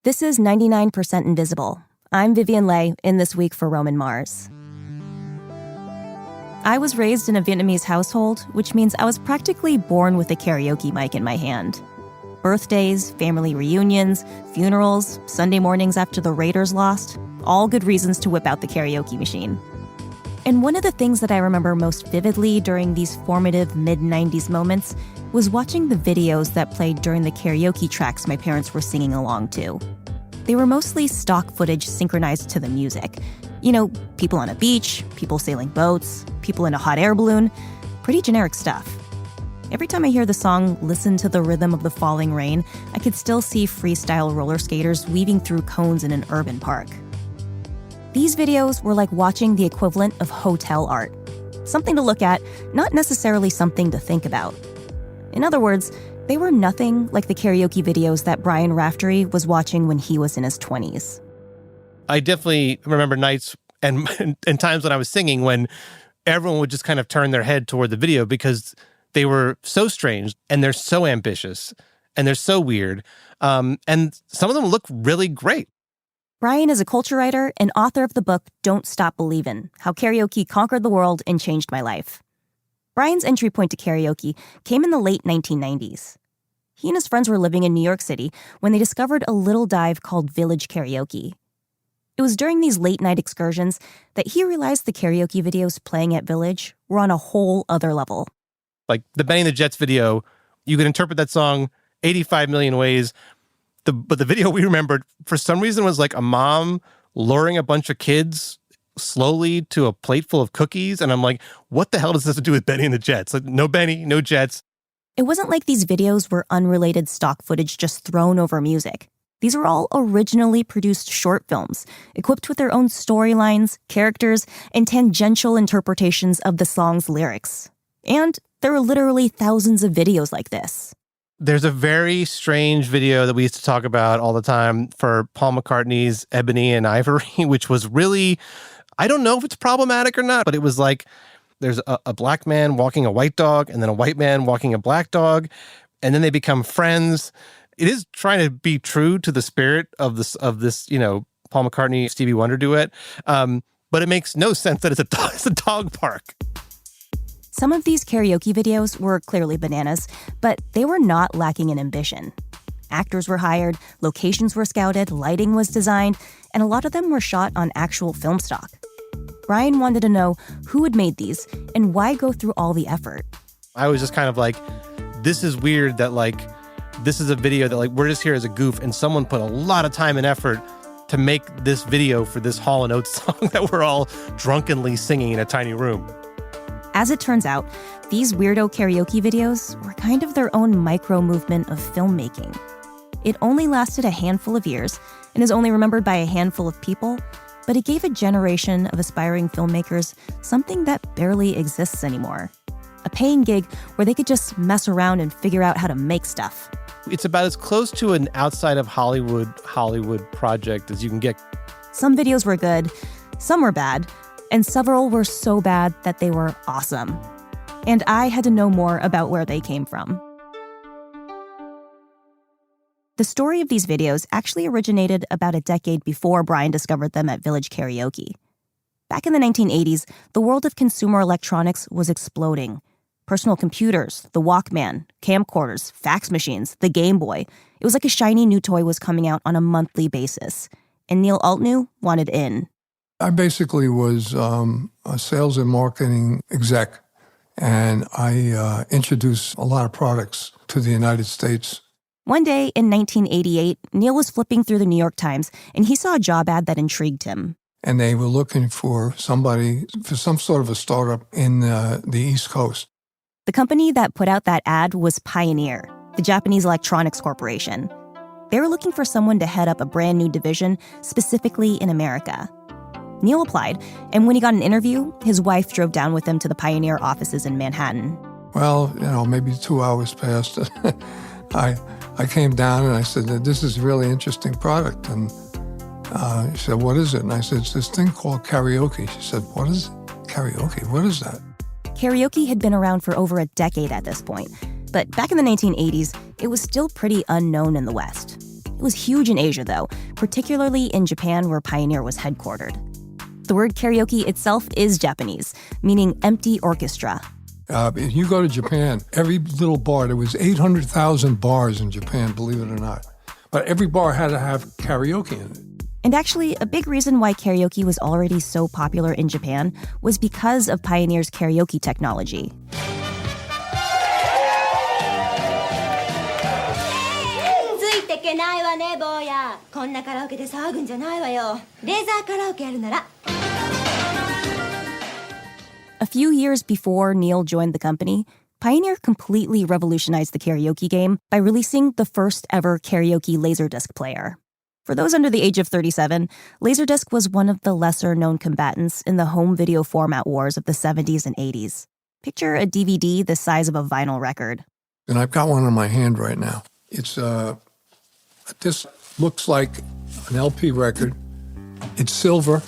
This is 99% Invisible. I'm Vivian Le, in this week for Roman Mars. I was raised in a Vietnamese household, which means I was practically born with a karaoke mic in my hand. Birthdays, family reunions, funerals, Sunday mornings after the Raiders lost, all good reasons to whip out the karaoke machine. And one of the things that I remember most vividly during these formative mid-90s moments was watching the videos that played during the karaoke tracks my parents were singing along to. They were mostly stock footage synchronized to the music. You know, people on a beach, people sailing boats, people in a hot air balloon, pretty generic stuff. Every time I hear the song Listen to the Rhythm of the Falling Rain, I could still see freestyle roller skaters weaving through cones in an urban park. These videos were like watching the equivalent of hotel art. Something to look at, not necessarily something to think about. In other words, they were nothing like the karaoke videos that Brian Raftery was watching when he was in his 20s. I definitely remember nights and times when I was singing when everyone would just kind of turn their head toward the video because they were so strange and they're so ambitious and they're so weird. And some of them look really great. Brian is a culture writer and author of the book Don't Stop Believin', How Karaoke Conquered the World and Changed My Life. Brian's entry point to karaoke came in the late 1990s. He and his friends were living in New York City when they discovered a little dive called Village Karaoke. It was during these late-night excursions that he realized the karaoke videos playing at Village were on a whole other level. Like the Benny and the Jets video, you could interpret that song 85 million ways. But the video we remembered, for some reason, was like a mom luring a bunch of kids slowly to a plate full of cookies. And I'm like, what the hell does this have to do with Benny and the Jets? Like, no Benny, no Jets. It wasn't like these videos were unrelated stock footage just thrown over music. These were all originally produced short films, equipped with their own storylines, characters, and tangential interpretations of the song's lyrics. And there were literally thousands of videos like this. There's a very strange video that we used to talk about all the time for Paul McCartney's Ebony and Ivory, which was really, I don't know if it's problematic or not, but it was like there's a black man walking a white dog and then a white man walking a black dog, and then they become friends. It is trying to be true to the spirit of this, Paul McCartney, Stevie Wonder duet, but it makes no sense that it's a dog park. Some of these karaoke videos were clearly bananas, but they were not lacking in ambition. Actors were hired, locations were scouted, lighting was designed, and a lot of them were shot on actual film stock. Brian wanted to know who had made these and why go through all the effort. I was just kind of like, this is weird that this is a video that we're just here as a goof and someone put a lot of time and effort to make this video for this Hall & Oates song that we're all drunkenly singing in a tiny room. As it turns out, these weirdo karaoke videos were kind of their own micro-movement of filmmaking. It only lasted a handful of years and is only remembered by a handful of people, but it gave a generation of aspiring filmmakers something that barely exists anymore. A paying gig where they could just mess around and figure out how to make stuff. It's about as close to an outside of Hollywood project as you can get. Some videos were good, some were bad, and several were so bad that they were awesome. And I had to know more about where they came from. The story of these videos actually originated about a decade before Brian discovered them at Village Karaoke. Back in the 1980s, the world of consumer electronics was exploding. Personal computers, the Walkman, camcorders, fax machines, the Game Boy. It was like a shiny new toy was coming out on a monthly basis. And Neil Altnew wanted in. I basically was a sales and marketing exec, and I introduced a lot of products to the United States. One day in 1988, Neil was flipping through the New York Times, and he saw a job ad that intrigued him. And they were looking for somebody, for some sort of a startup in the East Coast. The company that put out that ad was Pioneer, the Japanese electronics corporation. They were looking for someone to head up a brand new division, specifically in America. Neil applied, and when he got an interview, his wife drove down with him to the Pioneer offices in Manhattan. Well, maybe 2 hours passed. I came down and I said, this is a really interesting product. And she said, what is it? And I said, it's this thing called karaoke. She said, what is karaoke? What is that? Karaoke had been around for over a decade at this point. But back in the 1980s, it was still pretty unknown in the West. It was huge in Asia, though, particularly in Japan, where Pioneer was headquartered. The word karaoke itself is Japanese, meaning empty orchestra. If you go to Japan, every little bar, there was 800,000 bars in Japan, believe it or not. But every bar had to have karaoke in it. And actually, a big reason why karaoke was already so popular in Japan was because of Pioneer's karaoke technology. A few years before Neil joined the company, Pioneer completely revolutionized the karaoke game by releasing the first ever karaoke Laserdisc player. For those under the age of 37, Laserdisc was one of the lesser-known combatants in the home video format wars of the 70s and 80s. Picture a DVD the size of a vinyl record. And I've got one in my hand right now. This looks like an LP record. It's silver,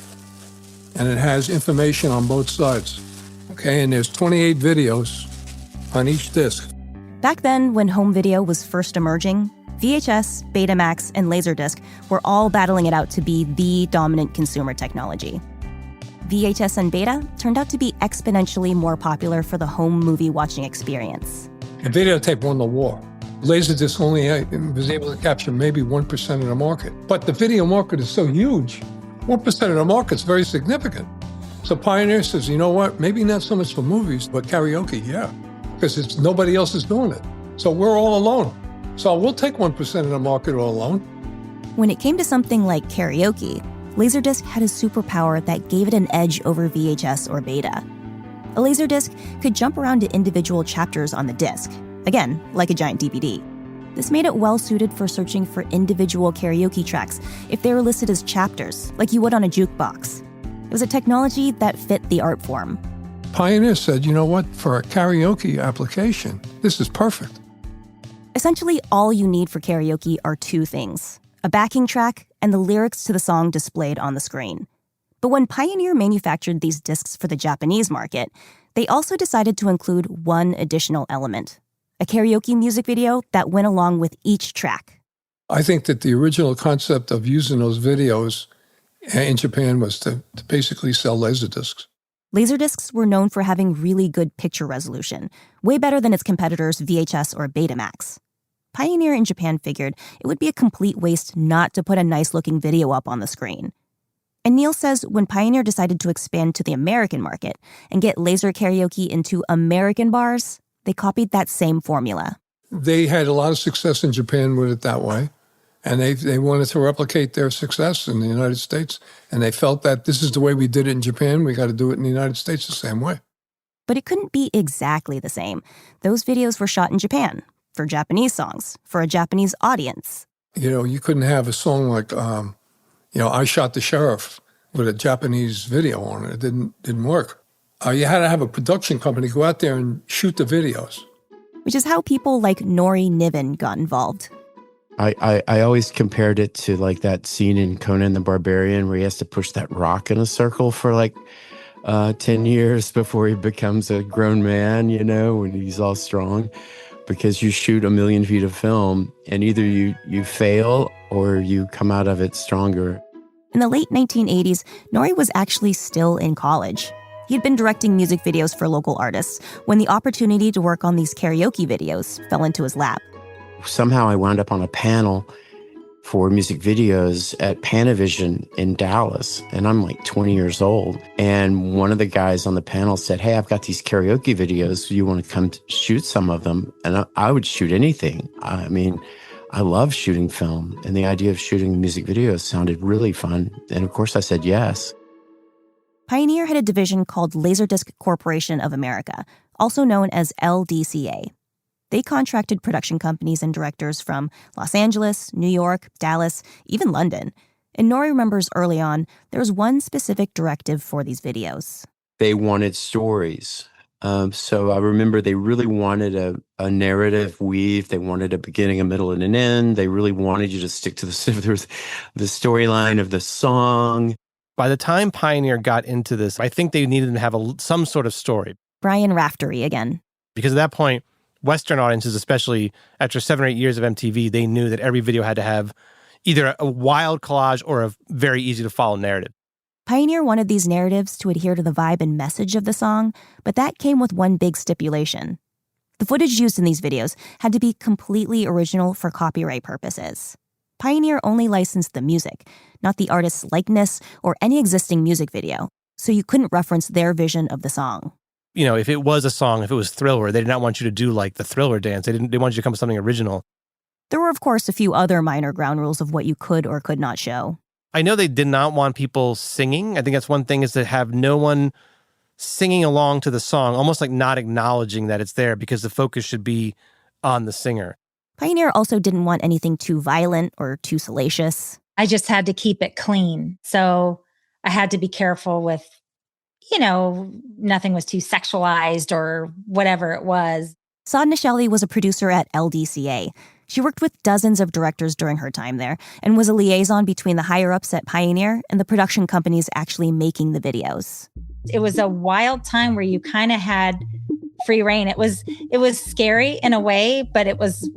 and it has information on both sides. Okay, and there's 28 videos on each disc. Back then, when home video was first emerging, VHS, Betamax, and Laserdisc were all battling it out to be the dominant consumer technology. VHS and Beta turned out to be exponentially more popular for the home movie watching experience. And videotape won the war. Laserdisc only was able to capture maybe 1% of the market. But the video market is so huge, 1% of the market's very significant. So Pioneer says, you know what, maybe not so much for movies, but karaoke, yeah. Because nobody else is doing it. So we're all alone. So we'll take 1% of the market all alone. When it came to something like karaoke, Laserdisc had a superpower that gave it an edge over VHS or Beta. A Laserdisc could jump around to individual chapters on the disc, again, like a giant DVD. This made it well-suited for searching for individual karaoke tracks if they were listed as chapters, like you would on a jukebox. It was a technology that fit the art form. Pioneer said, you know what, for a karaoke application, this is perfect. Essentially, all you need for karaoke are two things: a backing track and the lyrics to the song displayed on the screen. But when Pioneer manufactured these discs for the Japanese market, they also decided to include one additional element: a karaoke music video that went along with each track. I think that the original concept of using those videos in Japan was to basically sell Laserdiscs. Laserdiscs were known for having really good picture resolution, way better than its competitors VHS or Betamax. Pioneer in Japan figured it would be a complete waste not to put a nice-looking video up on the screen. And Neil says when Pioneer decided to expand to the American market and get laser karaoke into American bars, they copied that same formula. They had a lot of success in Japan with it that way, and they wanted to replicate their success in the United States, and they felt that this is the way we did it in Japan, we got to do it in the United States the same way. But it couldn't be exactly the same. Those videos were shot in Japan, for Japanese songs, for a Japanese audience. You know, you couldn't have a song like, I Shot the Sheriff with a Japanese video on it. It didn't work. You had to have a production company go out there and shoot the videos. Which is how people like Nori Niven got involved. I always compared it to like that scene in Conan the Barbarian where he has to push that rock in a circle for like 10 years before he becomes a grown man, when he's all strong. Because you shoot 1 million feet of film and either you fail or you come out of it stronger. In the late 1980s, Nori was actually still in college. He'd been directing music videos for local artists when the opportunity to work on these karaoke videos fell into his lap. Somehow I wound up on a panel for music videos at Panavision in Dallas, and I'm like 20 years old. And one of the guys on the panel said, "Hey, I've got these karaoke videos. You want to come shoot some of them?" And I would shoot anything. I mean, I love shooting film, and the idea of shooting music videos sounded really fun. And of course I said yes. Pioneer had a division called Laserdisc Corporation of America, also known as LDCA. They contracted production companies and directors from Los Angeles, New York, Dallas, even London. And Nori remembers early on, there was one specific directive for these videos. They wanted stories. So I remember they really wanted a narrative weave. They wanted a beginning, a middle, and an end. They really wanted you to stick to the storyline of the song. By the time Pioneer got into this, I think they needed to have some sort of story. Brian Raftery again. Because at that point, Western audiences, especially after 7 or 8 years of MTV, they knew that every video had to have, either a wild collage or a very easy to follow narrative. Pioneer wanted these narratives to adhere to the vibe and message of the song, but that came with one big stipulation. The footage used in these videos had to be completely original for copyright purposes. Pioneer only licensed the music, not the artist's likeness or any existing music video, so you couldn't reference their vision of the song. You know, if it was a song, if it was Thriller, they did not want you to do like the Thriller dance. They wanted you to come up with something original. There were, of course, a few other minor ground rules of what you could or could not show. I know they did not want people singing. I think that's one thing, is to have no one singing along to the song, almost like not acknowledging that it's there, because the focus should be on the singer. Pioneer also didn't want anything too violent or too salacious. I just had to keep it clean. So I had to be careful with, nothing was too sexualized or whatever it was. Sadhna Shelley was a producer at LDCA. She worked with dozens of directors during her time there and was a liaison between the higher-ups at Pioneer and the production companies actually making the videos. It was a wild time where you kind of had free reign. It was scary in a way, but it was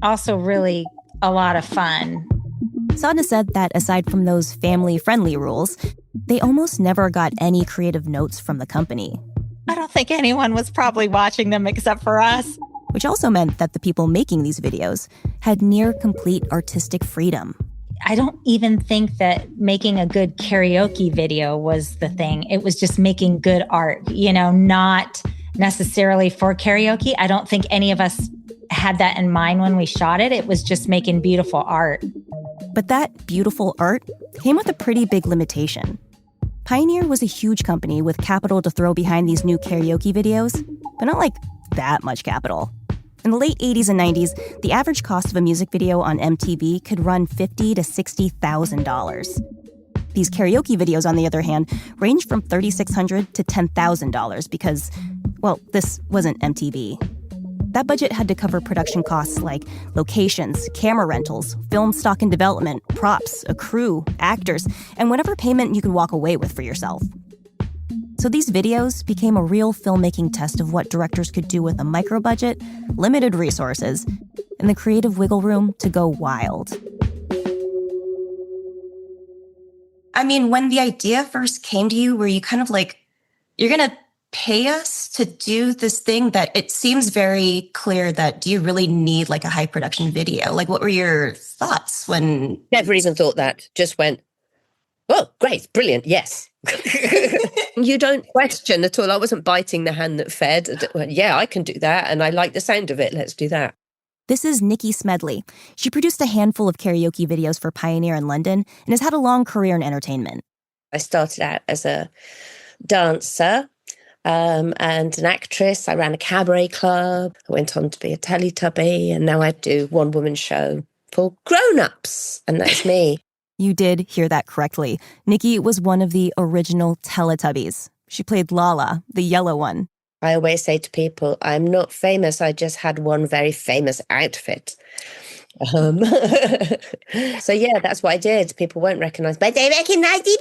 also really a lot of fun. Sadhna said that aside from those family-friendly rules, they almost never got any creative notes from the company. I don't think anyone was probably watching them except for us. Which also meant that the people making these videos had near complete artistic freedom. I don't even think that making a good karaoke video was the thing. It was just making good art, not necessarily for karaoke. I don't think any of us had that in mind when we shot it. It was just making beautiful art. But that beautiful art came with a pretty big limitation. Pioneer was a huge company with capital to throw behind these new karaoke videos, but not like that much capital. In the late 80s and 90s, the average cost of a music video on MTV could run $50,000 to $60,000. These karaoke videos, on the other hand, ranged from $3,600 to $10,000 because, well, this wasn't MTV. That budget had to cover production costs like locations, camera rentals, film stock and development, props, a crew, actors, and whatever payment you could walk away with for yourself. So these videos became a real filmmaking test of what directors could do with a micro-budget, limited resources, and the creative wiggle room to go wild. I mean, when the idea first came to you, were you kind of like, you're going to pay us to do this thing that it seems very clear that, do you really need like a high production video? Like, what were your thoughts when... Never even thought that. Just went, oh, great, brilliant, yes. You don't question at all. I wasn't biting the hand that fed. Yeah, I can do that, and I like the sound of it. Let's do that. This is Nikki Smedley. She produced a handful of karaoke videos for Pioneer in London and has had a long career in entertainment. I started out as a dancer and an actress. I ran a cabaret club. I went on to be a Teletubby, and now I do one-woman show for grown-ups, and that's me. You did hear that correctly. Nikki was one of the original Teletubbies. She played Lala, the yellow one. I always say to people, I'm not famous. I just had one very famous outfit. So yeah, that's what I did. People won't recognize, but they recognize the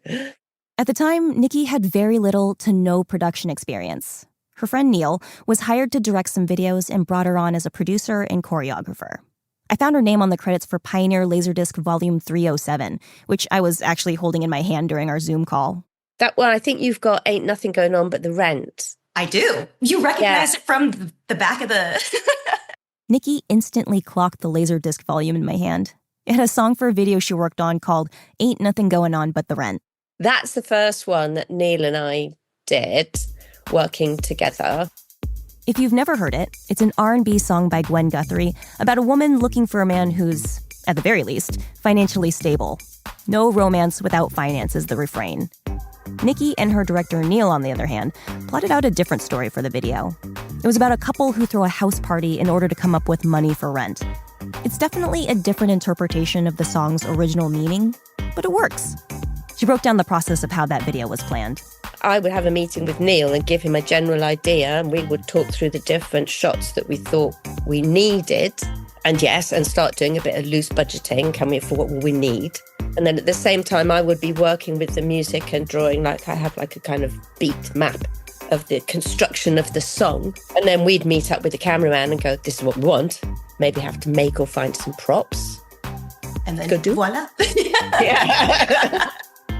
boy. At the time, Nikki had very little to no production experience. Her friend Neil was hired to direct some videos and brought her on as a producer and choreographer. I found her name on the credits for Pioneer Laserdisc Volume 307, which I was actually holding in my hand during our Zoom call. That one, I think you've got Ain't Nothing Going On But the Rent. I do. You recognize it from the back of the... Nikki instantly clocked the Laserdisc volume in my hand. It had a song for a video she worked on called Ain't Nothing Going On But the Rent. That's the first one that Neil and I did, working together. If you've never heard it, it's an R&B song by Gwen Guthrie about a woman looking for a man who's, at the very least, financially stable. No romance without finance is the refrain. Nikki and her director Neil, on the other hand, plotted out a different story for the video. It was about a couple who throw a house party in order to come up with money for rent. It's definitely a different interpretation of the song's original meaning, but it works. She broke down the process of how that video was planned. I would have a meeting with Neil and give him a general idea, and we would talk through the different shots that we thought we needed. And start doing a bit of loose budgeting. Can we afford what we need? And then at the same time, I would be working with the music and drawing, I have a kind of beat map of the construction of the song. And then we'd meet up with the cameraman and go, this is what we want. maybe have to make or find some props. And then Could do. voila. Yeah.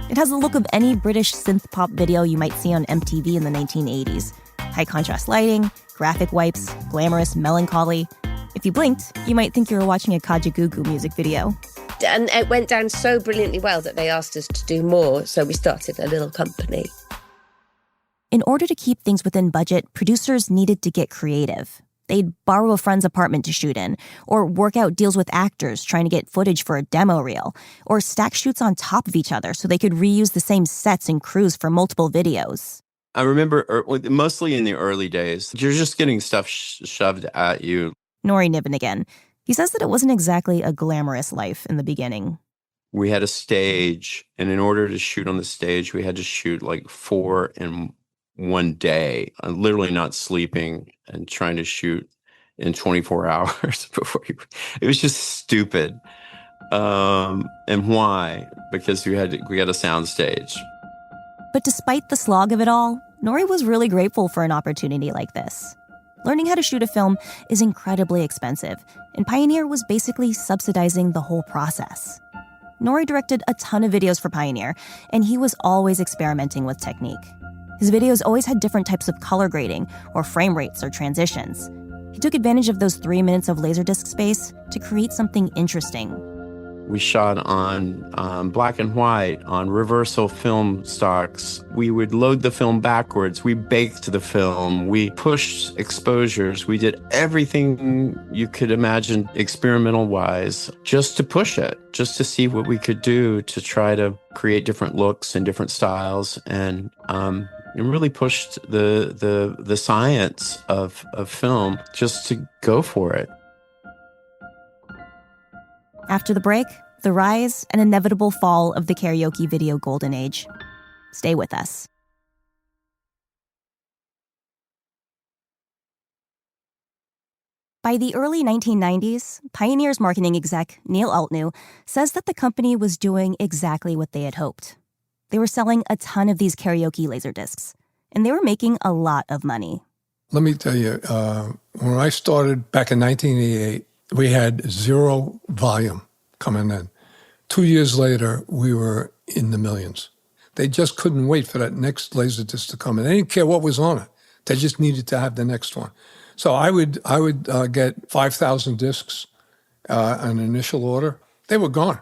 It has the look of any British synth pop video you might see on MTV in the 1980s. High contrast lighting, graphic wipes, glamorous melancholy. If you blinked, you might think you were watching a Kajagoogoo music video. And it went down so brilliantly well that they asked us to do more, so we started a little company. In order to keep things within budget, producers needed to get creative. They'd borrow a friend's apartment to shoot in, or work out deals with actors trying to get footage for a demo reel, or stack shoots on top of each other so they could reuse the same sets and crews for multiple videos. I remember mostly in the early days, you're just getting stuff shoved at you. Nori Niven again. He says that it wasn't exactly a glamorous life in the beginning. We had a stage, and in order to shoot on the stage, we had to shoot like 4 in one day, literally not sleeping and trying to shoot in 24 hours before it was just stupid. And why? Because we had a sound stage. But despite the slog of it all, Nori was really grateful for an opportunity like this. Learning how to shoot a film is incredibly expensive, and Pioneer was basically subsidizing the whole process. Nori directed a ton of videos for Pioneer, and he was always experimenting with technique. His videos always had different types of color grading, or frame rates, or transitions. He took advantage of those 3 minutes of Laserdisc space to create something interesting. We shot on black and white, on reversal film stocks. We would load the film backwards. We baked the film. We pushed exposures. We did everything you could imagine experimental-wise just to push it, just to see what we could do to try to create different looks and different styles, and it really pushed the science of film just to go for it. After the break, the rise and inevitable fall of the karaoke video golden age. Stay with us. By the early 1990s, Pioneer's marketing exec, Neil Altnew, says that the company was doing exactly what they had hoped. They were selling a ton of these karaoke laserdiscs, and they were making a lot of money. Let me tell you, when I started back in 1988, we had 0 volume coming in. 2 years later, we were in the millions. They just couldn't wait for that next Laserdisc to come in. They didn't care what was on it. They just needed to have the next one. So I would get 5,000 discs, an initial order. They were gone.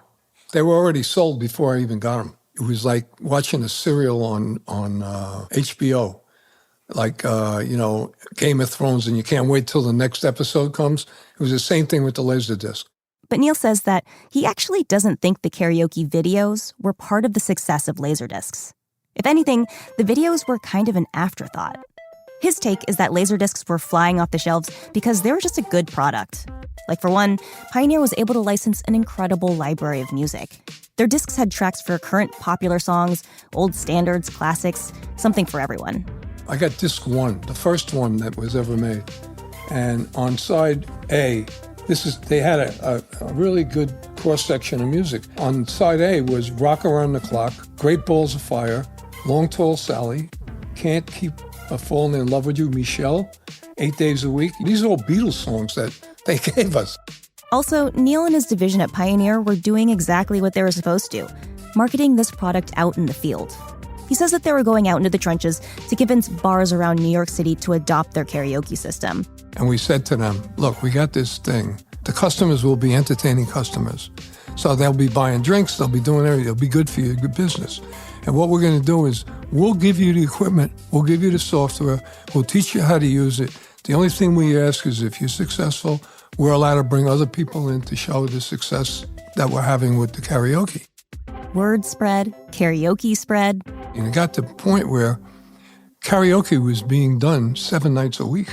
They were already sold before I even got them. It was like watching a serial on HBO. Like, Game of Thrones, and you can't wait till the next episode comes. It was the same thing with the Laserdisc. But Neil says that he actually doesn't think the karaoke videos were part of the success of Laserdiscs. If anything, the videos were kind of an afterthought. His take is that Laserdiscs were flying off the shelves because they were just a good product. Like, for one, Pioneer was able to license an incredible library of music. Their discs had tracks for current popular songs, old standards, classics, something for everyone. I got disc 1, the first one that was ever made. And on side A, they had a really good cross-section of music. On side A was Rock Around the Clock, Great Balls of Fire, Long Tall Sally, Can't Keep Falling in Love with You, Michelle, 8 Days a Week. These are all Beatles songs that they gave us. Also, Neil and his division at Pioneer were doing exactly what they were supposed to, marketing this product out in the field. He says that they were going out into the trenches to convince bars around New York City to adopt their karaoke system. And we said to them, look, we got this thing. The customers will be entertaining customers. So they'll be buying drinks, they'll be doing everything. It'll be good for your good business. And what we're going to do is we'll give you the equipment, we'll give you the software, we'll teach you how to use it. The only thing we ask is if you're successful, we're allowed to bring other people in to show the success that we're having with the karaoke. Word spread, karaoke spread. And it got to the point where karaoke was being done 7 nights a week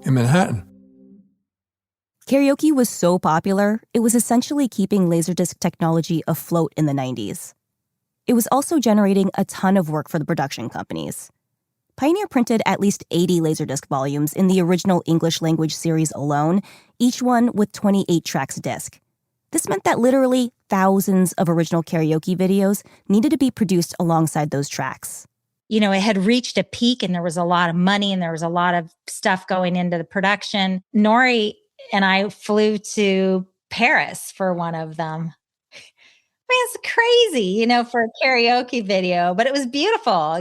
in Manhattan. Karaoke was so popular, it was essentially keeping Laserdisc technology afloat in the 90s. It was also generating a ton of work for the production companies. Pioneer printed at least 80 Laserdisc volumes in the original English language series alone, each one with 28 tracks disc. This meant that literally thousands of original karaoke videos needed to be produced alongside those tracks. It had reached a peak and there was a lot of money and there was a lot of stuff going into the production. Nori and I flew to Paris for one of them. I mean, it's crazy, for a karaoke video, but it was beautiful.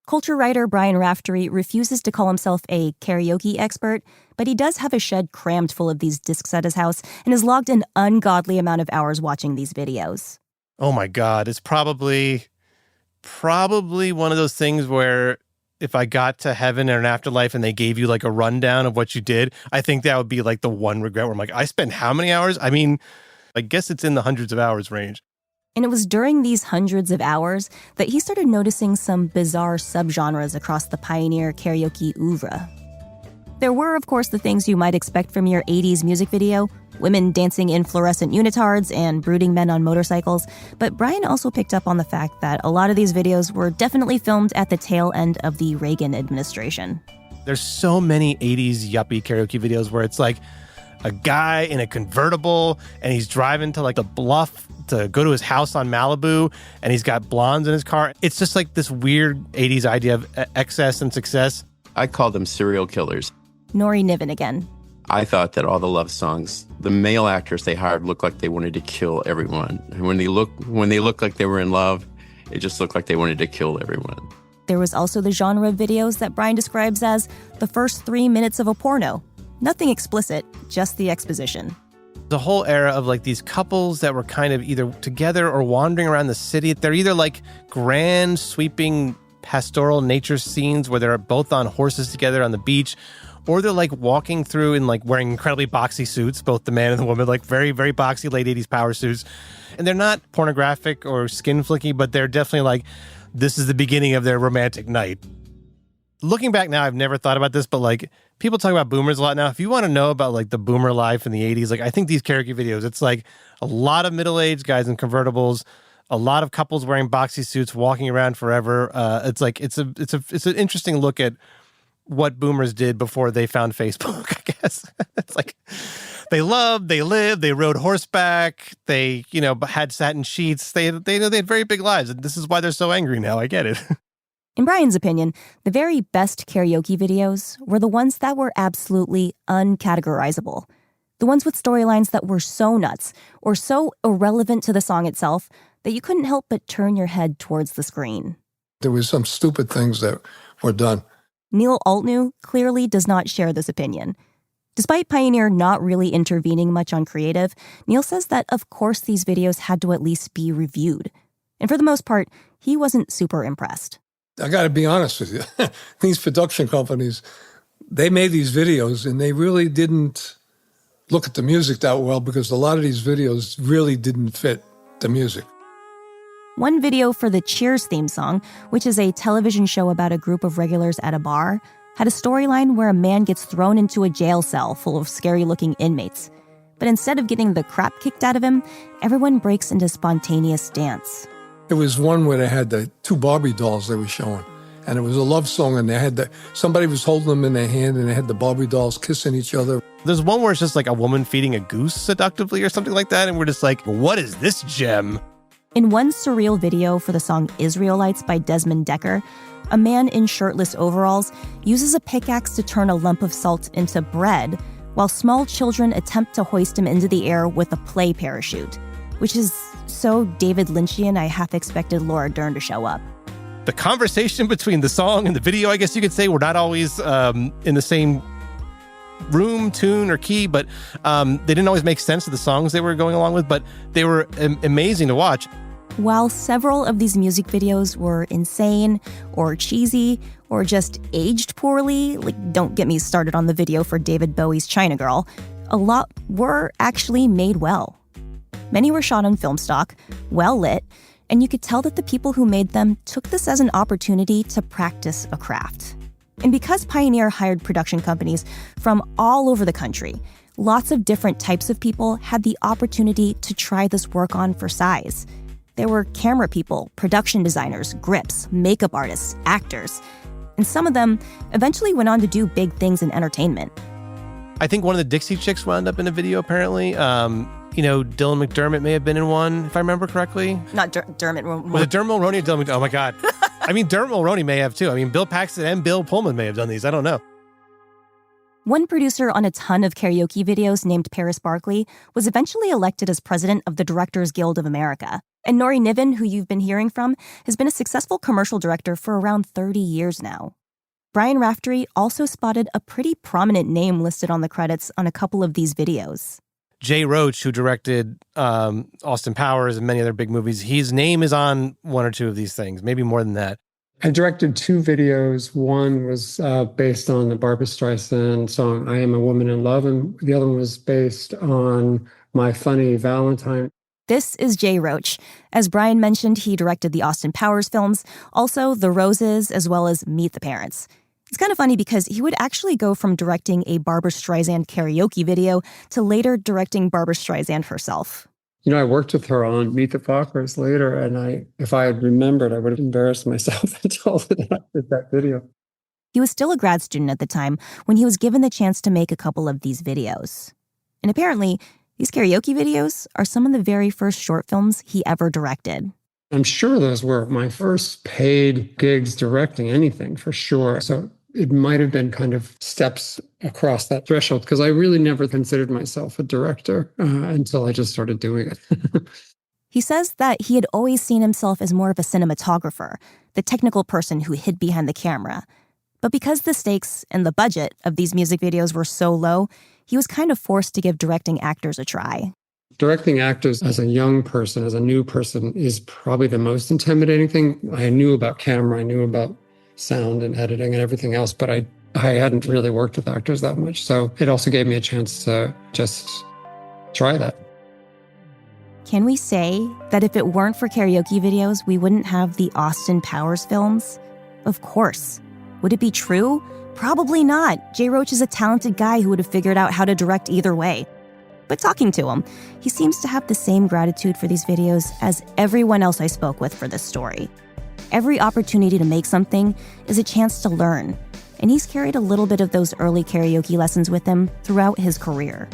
Culture writer Brian Raftery refuses to call himself a karaoke expert, but he does have a shed crammed full of these discs at his house and has logged an ungodly amount of hours watching these videos. Oh my God. It's probably one of those things where if I got to heaven or an afterlife and they gave you like a rundown of what you did, I think that would be like the one regret where I'm like, I spent how many hours? I mean, I guess it's in the hundreds of hours range. And it was during these hundreds of hours that he started noticing some bizarre subgenres across the pioneer karaoke oeuvre. There were, of course, the things you might expect from your 80s music video, women dancing in fluorescent unitards and brooding men on motorcycles, but Brian also picked up on the fact that a lot of these videos were definitely filmed at the tail end of the Reagan administration. There's so many 80s yuppie karaoke videos where it's like a guy in a convertible and he's driving to like the bluff to go to his house on Malibu and he's got blondes in his car. It's just like this weird 80s idea of excess and success. I call them serial killers. Nori Niven again. I thought that all the love songs, the male actors they hired looked like they wanted to kill everyone. And when they looked like they were in love, it just looked like they wanted to kill everyone. There was also the genre of videos that Brian describes as the first 3 minutes of a porno. Nothing explicit, just the exposition. The whole era of like these couples that were kind of either together or wandering around the city. They're either like grand, sweeping pastoral nature scenes where they're both on horses together on the beach, or they're like walking through and like wearing incredibly boxy suits, both the man and the woman, like very, very boxy late 80s power suits. And they're not pornographic or skin flicky, but they're definitely like, this is the beginning of their romantic night. Looking back now, I've never thought about this, but like people talk about boomers a lot now. If you want to know about like the boomer life in the 80s, like I think these karaoke videos, it's like a lot of middle-aged guys in convertibles, a lot of couples wearing boxy suits, walking around forever. It's an interesting look at what boomers did before they found Facebook, I guess. It's like they loved, they lived, they rode horseback, they, had satin sheets. They had very big lives. And this is why they're so angry now. I get it. In Brian's opinion, the very best karaoke videos were the ones that were absolutely uncategorizable. The ones with storylines that were so nuts or so irrelevant to the song itself that you couldn't help but turn your head towards the screen. There was some stupid things that were done. Neil Altnew clearly does not share this opinion. Despite Pioneer not really intervening much on creative, Neil says that of course these videos had to at least be reviewed. And for the most part, he wasn't super impressed. I got to be honest with you. These production companies, they made these videos and they really didn't look at the music that well because a lot of these videos really didn't fit the music. One video for the Cheers theme song, which is a television show about a group of regulars at a bar, had a storyline where a man gets thrown into a jail cell full of scary-looking inmates. But instead of getting the crap kicked out of him, everyone breaks into spontaneous dance. It was one where they had the two Barbie dolls they were showing. And it was a love song, and they had somebody was holding them in their hand, and they had the Barbie dolls kissing each other. There's one where it's just like a woman feeding a goose seductively or something like that, and we're just like, what is this gem? In one surreal video for the song Israelites by Desmond Decker, a man in shirtless overalls uses a pickaxe to turn a lump of salt into bread, while small children attempt to hoist him into the air with a play parachute, which is so David Lynchian I half expected Laura Dern to show up. The conversation between the song and the video, I guess you could say, were not always in the same room, tune, or key, but they didn't always make sense of the songs they were going along with, but they were amazing to watch. While several of these music videos were insane or cheesy or just aged poorly, like don't get me started on the video for David Bowie's China Girl, a lot were actually made well. Many were shot on film stock, well lit, and you could tell that the people who made them took this as an opportunity to practice a craft. And because Pioneer hired production companies from all over the country, lots of different types of people had the opportunity to try this work on for size. There were camera people, production designers, grips, makeup artists, actors. And some of them eventually went on to do big things in entertainment. I think one of the Dixie Chicks wound up in a video, apparently. Dylan McDermott may have been in one, if I remember correctly. Not Dermot. Was it Dermot Mulroney or Dylan McDermott? Oh, my God. I mean, Dermot Mulroney may have, too. I mean, Bill Paxton and Bill Pullman may have done these. I don't know. One producer on a ton of karaoke videos named Paris Barkley was eventually elected as president of the Directors Guild of America. And Nori Niven, who you've been hearing from, has been a successful commercial director for around 30 years now. Brian Raftery also spotted a pretty prominent name listed on the credits on a couple of these videos. Jay Roach, who directed Austin Powers and many other big movies, his name is on one or two of these things, maybe more than that. I directed 2 videos. One was based on the Barbra Streisand song, I Am a Woman in Love, and the other one was based on My Funny Valentine. This is Jay Roach. As Brian mentioned, he directed the Austin Powers films, also The Roses, as well as Meet the Parents. It's kind of funny because he would actually go from directing a Barbra Streisand karaoke video to later directing Barbra Streisand herself. You know, I worked with her on Meet the Fockers later, and if I had remembered, I would have embarrassed myself and told her that I did that video. He was still a grad student at the time when he was given the chance to make a couple of these videos. And apparently, these karaoke videos are some of the very first short films he ever directed. I'm sure those were my first paid gigs directing anything, for sure. So it might have been kind of steps across that threshold, because I really never considered myself a director until I just started doing it. He says that he had always seen himself as more of a cinematographer, the technical person who hid behind the camera. But because the stakes and the budget of these music videos were so low, he was kind of forced to give directing actors a try. Directing actors as a young person, as a new person, is probably the most intimidating thing. I knew about camera, I knew about sound and editing and everything else, but I hadn't really worked with actors that much. So it also gave me a chance to just try that. Can we say that if it weren't for karaoke videos, we wouldn't have the Austin Powers films? Of course. Would it be true? Probably not. Jay Roach is a talented guy who would have figured out how to direct either way. But talking to him, he seems to have the same gratitude for these videos as everyone else I spoke with for this story. Every opportunity to make something is a chance to learn, and he's carried a little bit of those early karaoke lessons with him throughout his career.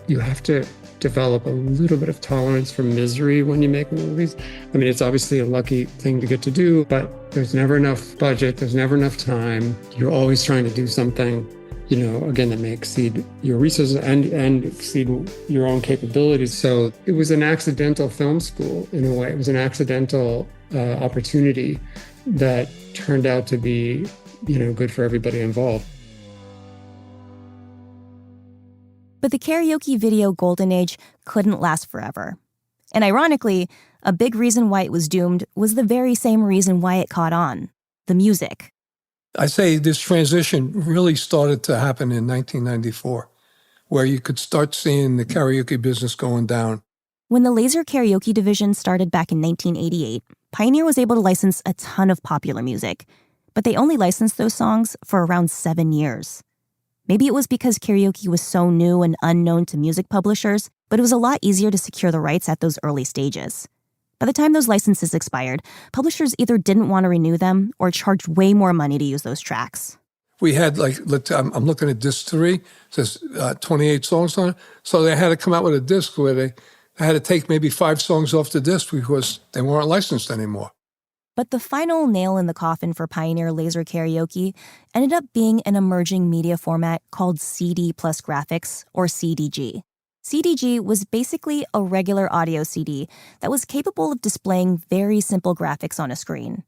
You have to develop a little bit of tolerance for misery when you make movies. I mean, it's obviously a lucky thing to get to do, but there's never enough budget, there's never enough time. You're always trying to do something, again, that may exceed your resources and exceed your own capabilities. So it was an accidental film school in a way. It was an accidental opportunity that turned out to be, good for everybody involved. But the karaoke video golden age couldn't last forever. And ironically, a big reason why it was doomed was the very same reason why it caught on: the music. I say this transition really started to happen in 1994, where you could start seeing the karaoke business going down. When the Laser Karaoke division started back in 1988, Pioneer was able to license a ton of popular music, but they only licensed those songs for around 7 years. Maybe it was because karaoke was so new and unknown to music publishers, but it was a lot easier to secure the rights at those early stages. By the time those licenses expired, publishers either didn't want to renew them or charged way more money to use those tracks. We had, I'm looking at disc 3, it says 28 songs on it. So they had to come out with a disc where they had to take maybe 5 songs off the disc because they weren't licensed anymore. But the final nail in the coffin for Pioneer Laser Karaoke ended up being an emerging media format called CD plus graphics, or CDG. CDG was basically a regular audio CD that was capable of displaying very simple graphics on a screen.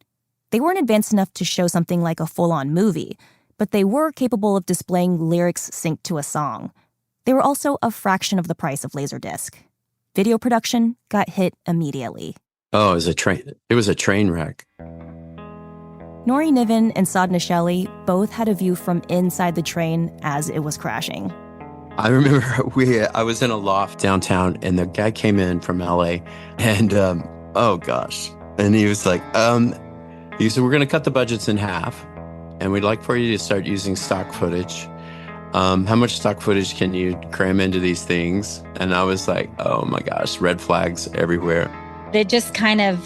They weren't advanced enough to show something like a full-on movie, but they were capable of displaying lyrics synced to a song. They were also a fraction of the price of Laserdisc. Video production got hit immediately. Oh, it was a train wreck. Nori Niven and Sadhna Shelley both had a view from inside the train as it was crashing. I remember I was in a loft downtown, and the guy came in from LA, and oh gosh, and he was like, he said, we're going to cut the budgets in half, and we'd like for you to start using stock footage. How much stock footage can you cram into these things? And I was like, oh my gosh, red flags everywhere. It just kind of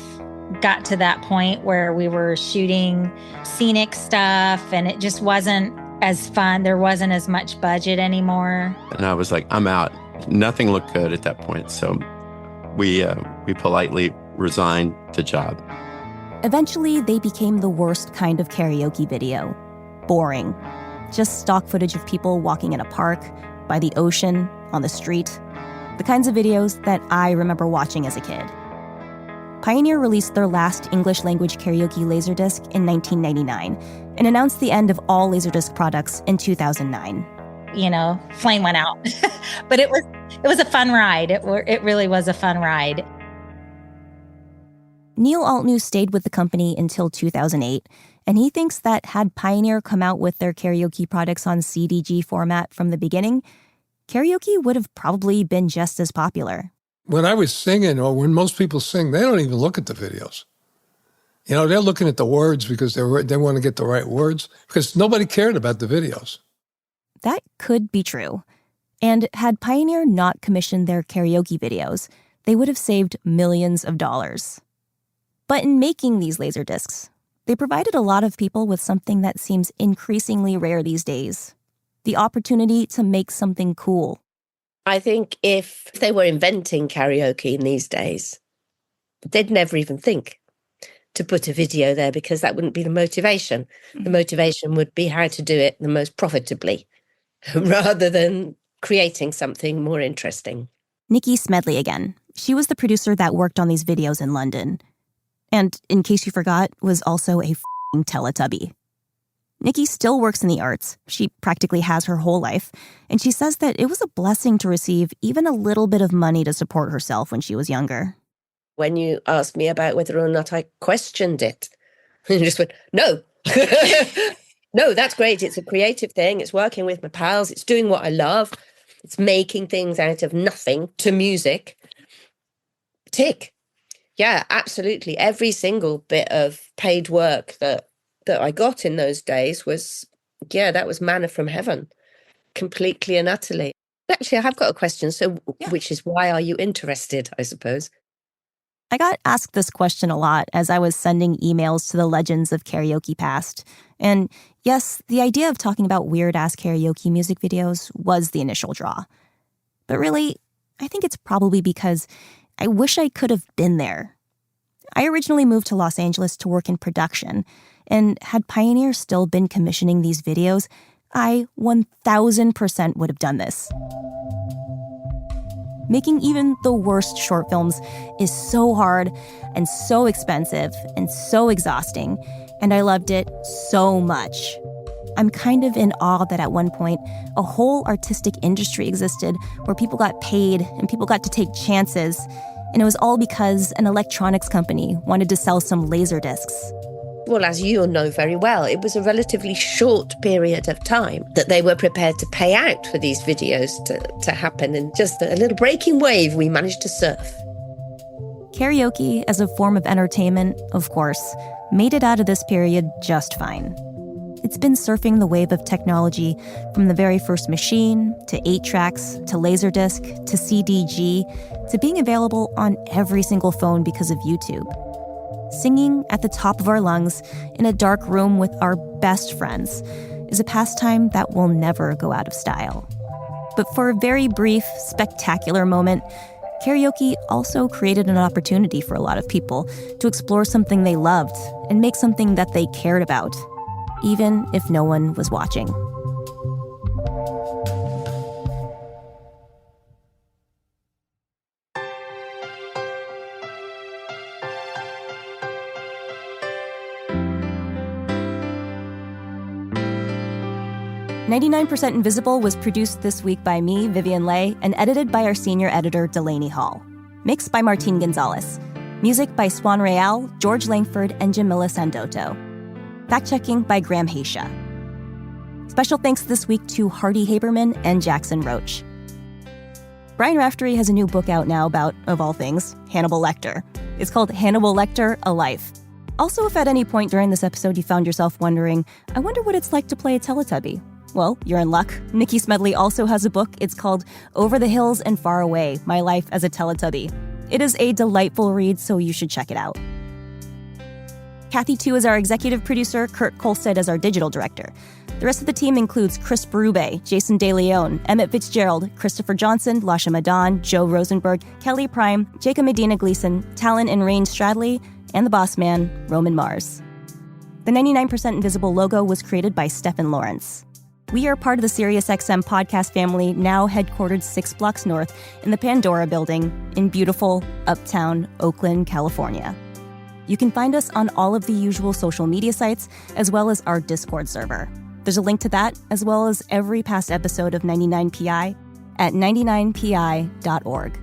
got to that point where we were shooting scenic stuff, and it just wasn't as fun. There wasn't as much budget anymore. And I was like, I'm out. Nothing looked good at that point. So we politely resigned the job. Eventually, they became the worst kind of karaoke video: boring. just stock footage of people walking in a park, by the ocean, on the street. The kinds of videos that I remember watching as a kid. Pioneer released their last English-language karaoke Laserdisc in 1999 and announced the end of all Laserdisc products in 2009. Flame went out. But it was a fun ride. It really was a fun ride. Neil Altnew stayed with the company until 2008, and he thinks that had Pioneer come out with their karaoke products on CDG format from the beginning, karaoke would have probably been just as popular. When I was singing, or when most people sing, they don't even look at the videos. They're looking at the words because they want to get the right words, because nobody cared about the videos. That could be true. And had Pioneer not commissioned their karaoke videos, they would have saved millions of dollars. But in making these Laserdiscs, they provided a lot of people with something that seems increasingly rare these days: the opportunity to make something cool. I think if they were inventing karaoke in these days, they'd never even think to put a video there, because that wouldn't be the motivation. The motivation would be how to do it the most profitably rather than creating something more interesting. Nikki Smedley again. She was the producer that worked on these videos in London. And, in case you forgot, was also a f***ing Teletubby. Nikki still works in the arts. She practically has her whole life. And she says that it was a blessing to receive even a little bit of money to support herself when she was younger. When you asked me about whether or not I questioned it, I just went, no. No, that's great. It's a creative thing. It's working with my pals. It's doing what I love. It's making things out of nothing to music. Tick. Yeah, absolutely. Every single bit of paid work that I got in those days was, that was manna from heaven, completely and utterly. Actually, I have got a question. So, which is, why are you interested, I suppose? I got asked this question a lot as I was sending emails to the legends of karaoke past. And yes, the idea of talking about weird-ass karaoke music videos was the initial draw. But really, I think it's probably because I wish I could have been there. I originally moved to Los Angeles to work in production, and had Pioneer still been commissioning these videos, I 1000% would have done this. Making even the worst short films is so hard and so expensive and so exhausting, and I loved it so much. I'm kind of in awe that at one point, a whole artistic industry existed where people got paid and people got to take chances, and it was all because an electronics company wanted to sell some laser discs. Well, as you know very well, it was a relatively short period of time that they were prepared to pay out for these videos to happen, and just a little breaking wave we managed to surf. Karaoke, as a form of entertainment, of course, made it out of this period just fine. It's been surfing the wave of technology from the very first machine, to 8-tracks, to Laserdisc, to CDG, to being available on every single phone because of YouTube. Singing at the top of our lungs in a dark room with our best friends is a pastime that will never go out of style. But for a very brief, spectacular moment, karaoke also created an opportunity for a lot of people to explore something they loved and make something that they cared about, even if no one was watching. "99% Invisible" was produced this week by me, Vivian Leigh, and edited by our senior editor, Delaney Hall. Mixed by Martin Gonzalez. Music by Swan Real, George Langford, and Jamila Sandoto. Fact-checking by Graham Haysha. Special thanks this week to Hardy Haberman and Jackson Roach. Brian Raftery has a new book out now about, of all things, Hannibal Lecter. It's called Hannibal Lecter, A Life. Also, if at any point during this episode you found yourself wondering, I wonder what it's like to play a Teletubby. Well, you're in luck. Nikki Smedley also has a book. It's called Over the Hills and Far Away, My Life as a Teletubby. It is a delightful read, so you should check it out. Kathy Tu is our executive producer, Kurt Kolstad is our digital director. The rest of the team includes Chris Berube, Jason DeLeon, Emmett Fitzgerald, Christopher Johnson, Lasha Madan, Joe Rosenberg, Kelly Prime, Jacob Medina Gleason, Talon and Rain Stradley, and the boss man, Roman Mars. The 99% Invisible logo was created by Stephen Lawrence. We are part of the SiriusXM podcast family, now headquartered 6 blocks north in the Pandora building in beautiful uptown Oakland, California. You can find us on all of the usual social media sites, as well as our Discord server. There's a link to that, as well as every past episode of 99PI at 99pi.org.